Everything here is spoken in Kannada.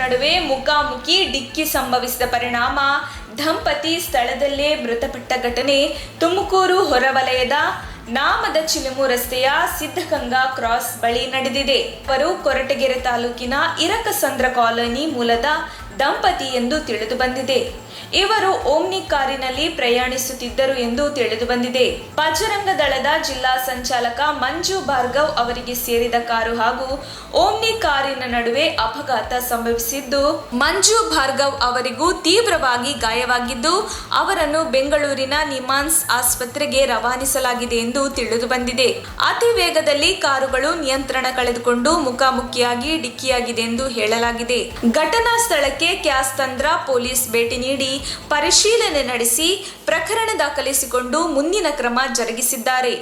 ನಡುವೆ ಮುಖಾಮುಖಿ ಡಿಕ್ಕಿ ಸಂಭವಿಸಿದ ಪರಿಣಾಮ ದಂಪತಿ ಸ್ಥಳದಲ್ಲೇ ಮೃತಪಟ್ಟ ಘಟನೆ ತುಮಕೂರು ಹೊರವಲಯದ ನಾಮದ ಚಿಲುಮು ರಸ್ತೆಯ ಸಿದ್ಧಗಂಗಾ ಕ್ರಾಸ್ ಬಳಿ ನಡೆದಿದೆ. ಅವರು ಕೊರಟಗೆರೆ ತಾಲೂಕಿನ ಇರಕಸಂದ್ರ ಕಾಲೋನಿ ಮೂಲದ ದಂಪತಿ ಎಂದು ತಿಳಿದು ಬಂದಿದೆ. ಇವರು ಓಮ್ನಿ ಕಾರಿನಲ್ಲಿ ಪ್ರಯಾಣಿಸುತ್ತಿದ್ದರು ಎಂದು ತಿಳಿದು ಬಂದಿದೆ. ಬಜರಂಗ ದಳದ ಜಿಲ್ಲಾ ಸಂಚಾಲಕ ಮಂಜು ಭಾರ್ಗವ್ ಅವರಿಗೆ ಸೇರಿದ ಕಾರು ಹಾಗೂ ಓಮ್ನಿ ಕಾರಿನ ನಡುವೆ ಅಪಘಾತ ಸಂಭವಿಸಿದ್ದು, ಮಂಜು ಭಾರ್ಗವ್ ಅವರಿಗೂ ತೀವ್ರವಾಗಿ ಗಾಯವಾಗಿದ್ದು ಅವರನ್ನು ಬೆಂಗಳೂರಿನ ನಿಮಾನ್ಸ್ ಆಸ್ಪತ್ರೆಗೆ ರವಾನಿಸಲಾಗಿದೆ ಎಂದು ತಿಳಿದು ಬಂದಿದೆ. ಅತಿ ವೇಗದಲ್ಲಿ ಕಾರುಗಳು ನಿಯಂತ್ರಣ ಕಳೆದುಕೊಂಡು ಮುಖಾಮುಖಿಯಾಗಿ ಡಿಕ್ಕಿಯಾಗಿದೆ ಎಂದು ಹೇಳಲಾಗಿದೆ. ಘಟನಾ ಸ್ಥಳಕ್ಕೆ ಕ್ಯಾಸ್ತಂದ್ರ ಪೊಲೀಸ್ ಭೇಟಿ ನೀಡಿ ಪರಿಶೀಲನೆ ನಡೆಸಿ ಪ್ರಕರಣ ದಾಖಲಿಸಿಕೊಂಡು ಮುಂದಿನ ಕ್ರಮ ಜರುಗಿಸಿದ್ದಾರೆ.